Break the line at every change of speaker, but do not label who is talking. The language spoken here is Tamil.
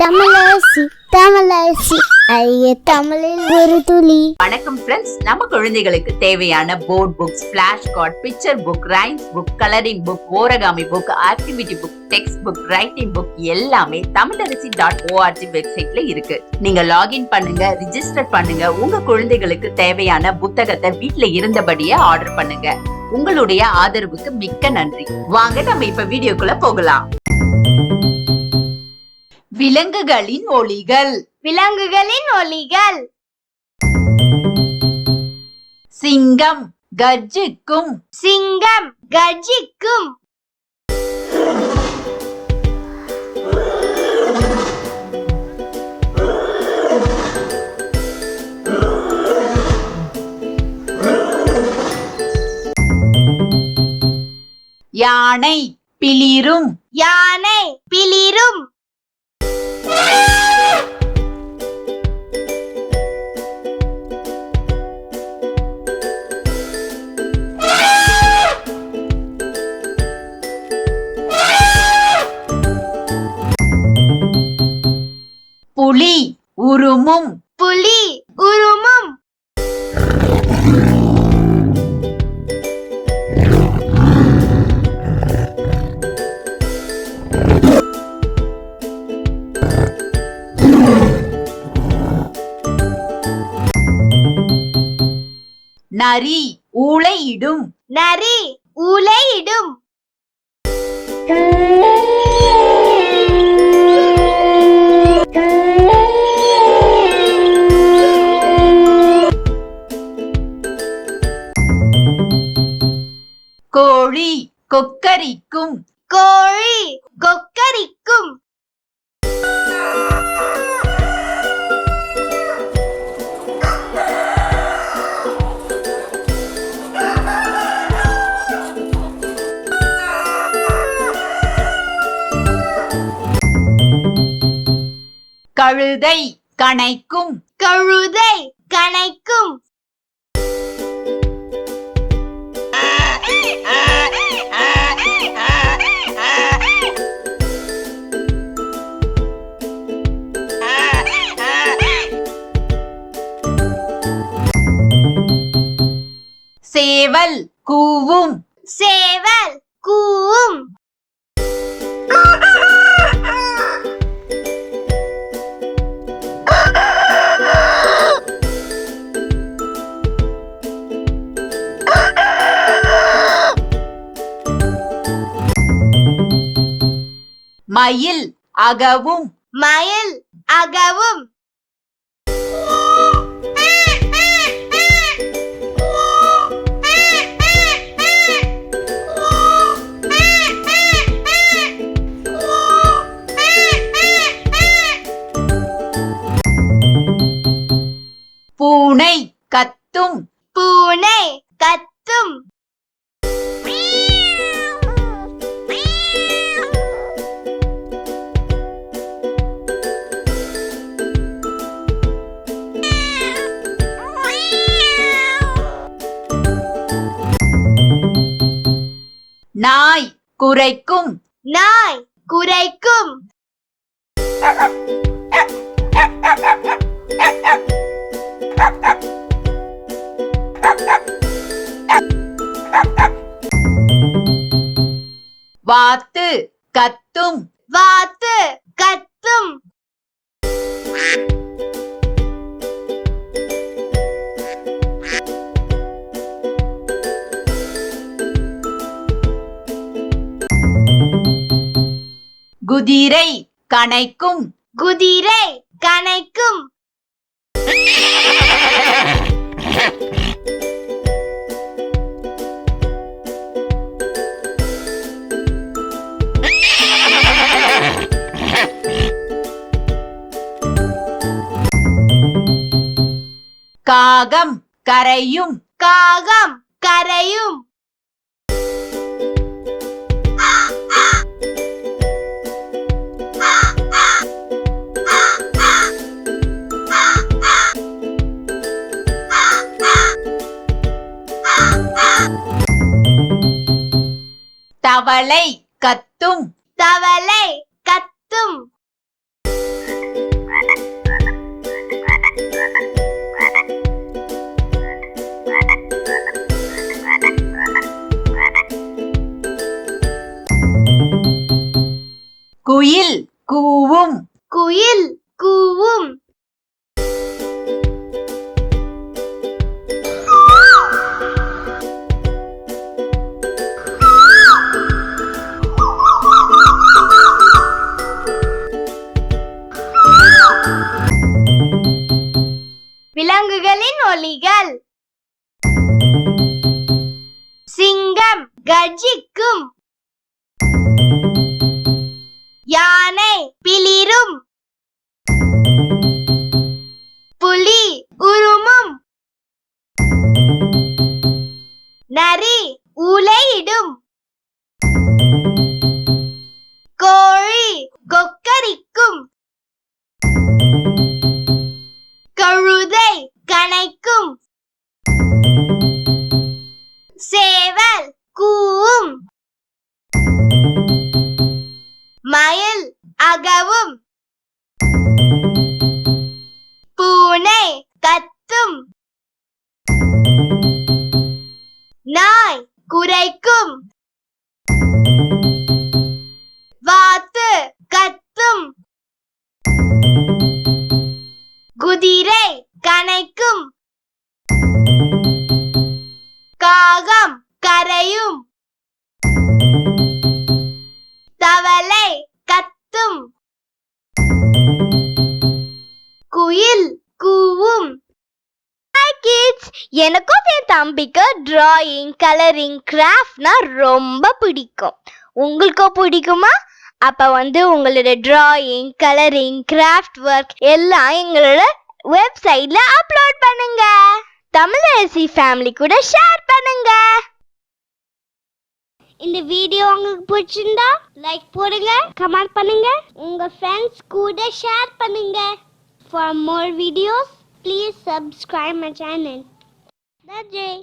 தமிழரசி தமிழரசி ஐய தமிழில் ஒரு துளி.
வணக்கம் ஃப்ரெண்ட்ஸ், நம்ம குழந்தைகளுக்கு தேவையான board books, flash card, picture book, rhymes book, colouring book, origami book, activity book, text book, writing book எல்லாமே Tamilarasi.org வெப்சைட்ல இருக்கு. நீங்க லாகின் பண்ணுங்க, ரிஜிஸ்டர் பண்ணுங்க. உங்க குழந்தைகளுக்கு தேவையான புத்தகத்தை வீட்ல இருந்தபடியே ஆர்டர் பண்ணுங்க. உங்களுடைய ஆதரவுக்கு மிக்க நன்றி. வாங்க நம்ம இப்ப வீடியோக்குள்ள போகலாம். விலங்குகளின் ஒலிகள்.
விலங்குகளின் ஒலிகள்.
சிங்கம் கர்ஜிக்கும்.
சிங்கம் கர்ஜிக்கும்.
யானை பிளிரும்.
யானை பிளிரும்.
புலி உருமும்.
புலி உருமும்.
நரி ஊளையிடும்.
நரி ஊளையிடும்.
கோழி கொக்கரிக்கும்.
கோழி கொக்கரிக்கும்.
கழுதை கணைக்கும்.
கழுதை கணைக்கும்.
சேவல் கூவும்.
சேவல் கூவும்.
மயில் அகவும்.
மயில் அகவும்.
பூனை கத்தும்.
பூனை கத்தும்.
நாய் குரைக்கும்.
நாய் குரைக்கும்.
வாத்து கத்தும்.
வாத்து கத்தும்.
குதிரை கணைக்கும்.
குதிரை கணைக்கும்.
காகம் கரையும்.
காகம் கரையும்.
தவளை கத்தும்.
தவளை கத்தும். குயில் கூவும். விலங்குகளின் ஒலிகள். சிங்கம் கர்ஜிக்கும். யானை பிளிரும். புலி உருமும். நரி ஊளையிடும். கோழி கொக்கரிக்கும். கழுதை கனைக்கும். சேவல் கூவும். மயில் அகவும். பூனை கத்தும். நாய் குரைக்கும். வாத்து கத்தும். குதிரை கனைக்கும். காகம் கரையும். தவளை கத்தும். குயில் கூவும். ஹாய் கிட்ஸ், எனக்கும் என் தம்பிக்கு டிராயிங், கலரிங், கிராஃப்ட்னா ரொம்ப பிடிக்கும். உங்களுக்கும் பிடிக்குமா? அப்ப உங்களோட டிராயிங், கலரிங், கிராஃப்ட் ஒர்க் எல்லாம் எங்களோட வெப்சைட்ல அப்லோட் பண்ணுங்க. தமிழரசி ஃபேமிலி கூட ஷேர் பண்ணுங்க.
இந்த வீடியோ உங்களுக்கு பிடிச்சிருந்தா லைக் போடுங்க, கமெண்ட் பண்ணுங்க, உங்க ஃப்ரெண்ட்ஸ் கூட ஷேர் பண்ணுங்க. For more videos, please subscribe my channel. That's it.